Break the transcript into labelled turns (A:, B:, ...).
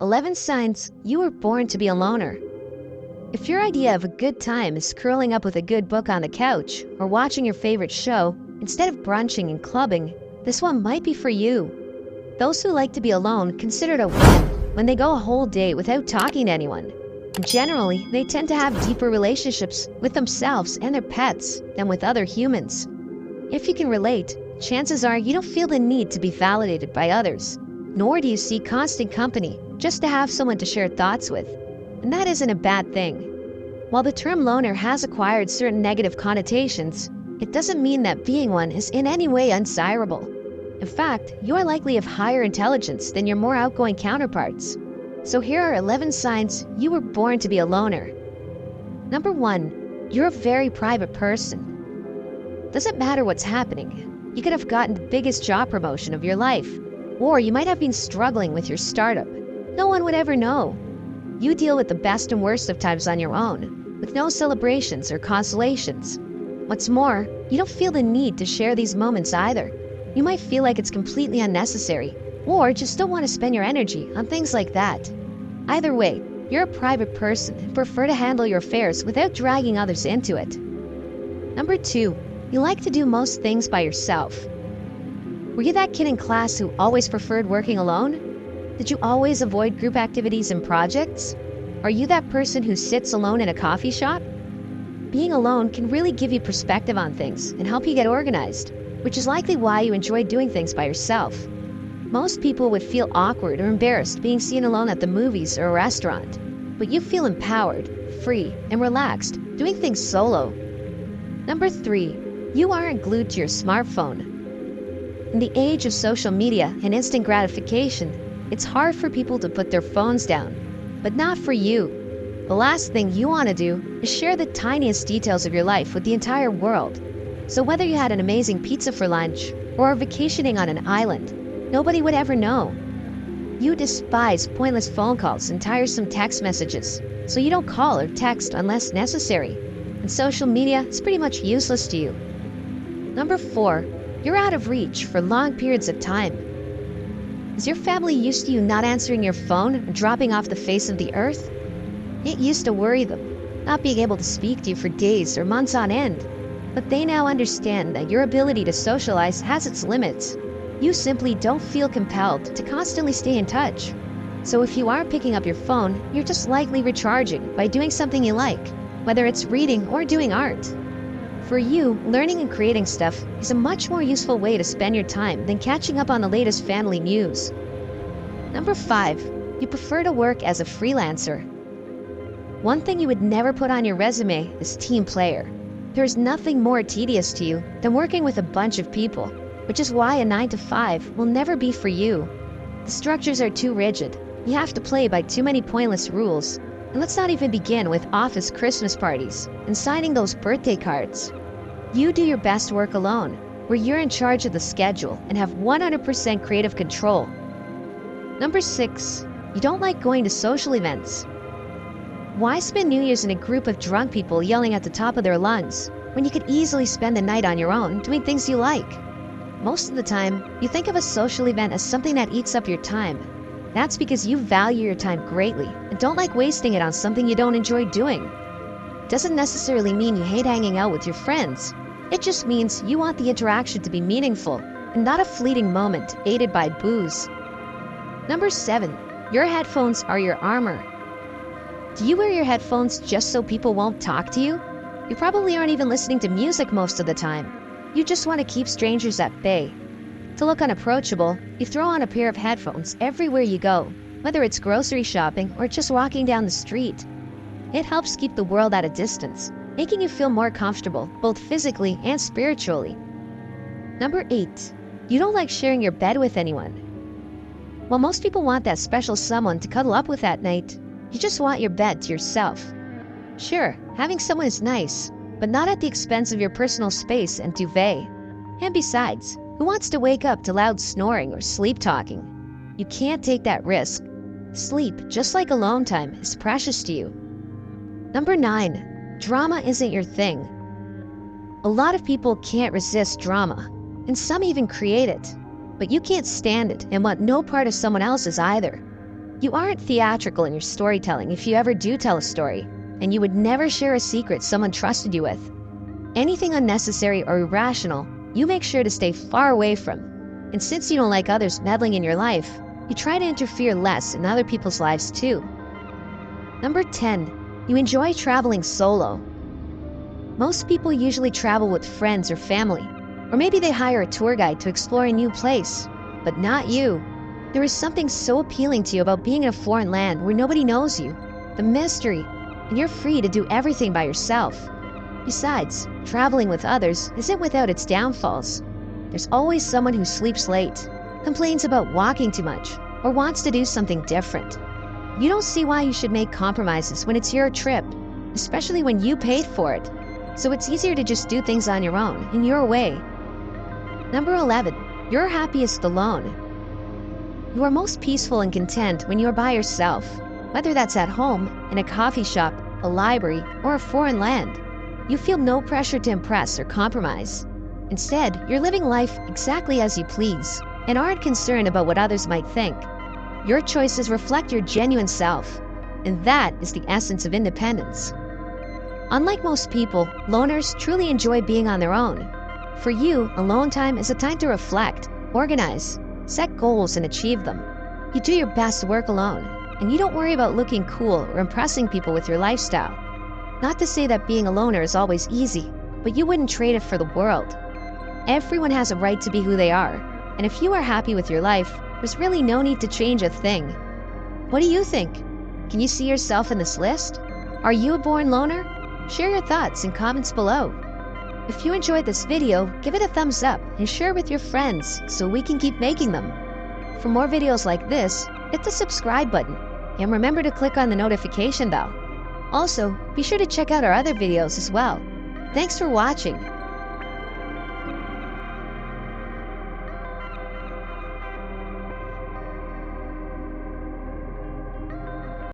A: 11 signs you were born to be a loner. If your idea of a good time is curling up with a good book on the couch or watching your favorite show instead of brunching and clubbing, this one might be for you. Those who like to be alone consider it a win when they go a whole day without talking to anyone. And generally, they tend to have deeper relationships with themselves and their pets than with other humans. If you can relate, chances are you don't feel the need to be validated by others, nor do you seek constant company just to have someone to share thoughts with. And that isn't a bad thing. While the term loner has acquired certain negative connotations, it doesn't mean that being one is in any way undesirable. In fact, you are likely of higher intelligence than your more outgoing counterparts. So here are 11 signs you were born to be a loner. Number 1, you're a very private person. Doesn't matter what's happening. You could have gotten the biggest job promotion of your life, or you might have been struggling with your startup. No one would ever know. You deal with the best and worst of times on your own, with no celebrations or consolations. What's more, you don't feel the need to share these moments either. You might feel like it's completely unnecessary, or just don't want to spend your energy on things like that. Either way, you're a private person and prefer to handle your affairs without dragging others into it. Number 2, you like to do most things by yourself. Were you that kid in class who always preferred working alone? Did you always avoid group activities and projects? Are you that person who sits alone in a coffee shop? Being alone can really give you perspective on things and help you get organized, which is likely why you enjoy doing things by yourself. Most people would feel awkward or embarrassed being seen alone at the movies or a restaurant, but you feel empowered, free, and relaxed doing things solo. Number 3, you aren't glued to your smartphone. In the age of social media and instant gratification, it's hard for people to put their phones down, but not for you. The last thing you want to do is share the tiniest details of your life with the entire world. So whether you had an amazing pizza for lunch or are vacationing on an island, nobody would ever know. You despise pointless phone calls and tiresome text messages, so you don't call or text unless necessary. And social media is pretty much useless to you. Number 4, you're out of reach for long periods of time. Is your family used to you not answering your phone and dropping off the face of the earth? It used to worry them, not being able to speak to you for days or months on end. But they now understand that your ability to socialize has its limits. You simply don't feel compelled to constantly stay in touch. So if you aren't picking up your phone, you're just likely recharging by doing something you like, whether it's reading or doing art. For you, learning and creating stuff is a much more useful way to spend your time than catching up on the latest family news. Number 5, you prefer to work as a freelancer. One thing you would never put on your resume is team player. There's nothing more tedious to you than working with a bunch of people, which is why a 9-to-5 will never be for you. The structures are too rigid. You have to play by too many pointless rules. And let's not even begin with office Christmas parties and signing those birthday cards. You do your best work alone, where you're in charge of the schedule and have 100% creative control. Number 6, you don't like going to social events. Why spend New Year's in a group of drunk people yelling at the top of their lungs when you could easily spend the night on your own doing things you like? Most of the time, you think of a social event as something that eats up your time. That's because you value your time greatly and don't like wasting it on something you don't enjoy doing. Doesn't necessarily mean you hate hanging out with your friends. It just means you want the interaction to be meaningful and not a fleeting moment aided by booze. Number 7, your headphones are your armor. Do you wear your headphones just so people won't talk to you? You probably aren't even listening to music most of the time. You just want to keep strangers at bay. To look unapproachable, you throw on a pair of headphones everywhere you go, whether it's grocery shopping or just walking down the street. It helps keep the world at a distance, making you feel more comfortable, both physically and spiritually. Number 8, you don't like sharing your bed with anyone. While most people want that special someone to cuddle up with at night, you just want your bed to yourself. Sure, having someone is nice, but not at the expense of your personal space and duvet. And besides, who wants to wake up to loud snoring or sleep talking? You can't take that risk. Sleep, just like alone time, is precious to you. Number 9, drama isn't your thing. A lot of people can't resist drama, and some even create it. But you can't stand it and want no part of someone else's either. You aren't theatrical in your storytelling if you ever do tell a story, and you would never share a secret someone trusted you with. Anything unnecessary or irrational, you make sure to stay far away from. And since you don't like others meddling in your life, you try to interfere less in other people's lives too. Number 10. You enjoy traveling solo. Most people usually travel with friends or family, or maybe they hire a tour guide to explore a new place, but not you. There is something so appealing to you about being in a foreign land where nobody knows you, the mystery, and you're free to do everything by yourself. Besides, traveling with others isn't without its downfalls. There's always someone who sleeps late, complains about walking too much, or wants to do something different. You don't see why you should make compromises when it's your trip, especially when you paid for it. So it's easier to just do things on your own, in your way. Number 11. You're happiest alone. You are most peaceful and content when you're by yourself, whether that's at home, in a coffee shop, a library, or a foreign land. You feel no pressure to impress or compromise. Instead, you're living life exactly as you please, and aren't concerned about what others might think. Your choices reflect your genuine self, and that is the essence of independence. Unlike most people, loners truly enjoy being on their own. For you, alone time is a time to reflect, organize, set goals, and achieve them. You do your best to work alone, and you don't worry about looking cool or impressing people with your lifestyle. Not to say that being a loner is always easy, but you wouldn't trade it for the world. Everyone has a right to be who they are, and if you are happy with your life, there's really no need to change a thing. What do you think? Can you see yourself in this list? Are you a born loner? Share your thoughts in comments below. If you enjoyed this video, give it a thumbs up and share it with your friends so we can keep making them. For more videos like this, hit the subscribe button and remember to click on the notification bell. Also, be sure to check out our other videos as well. Thanks for watching.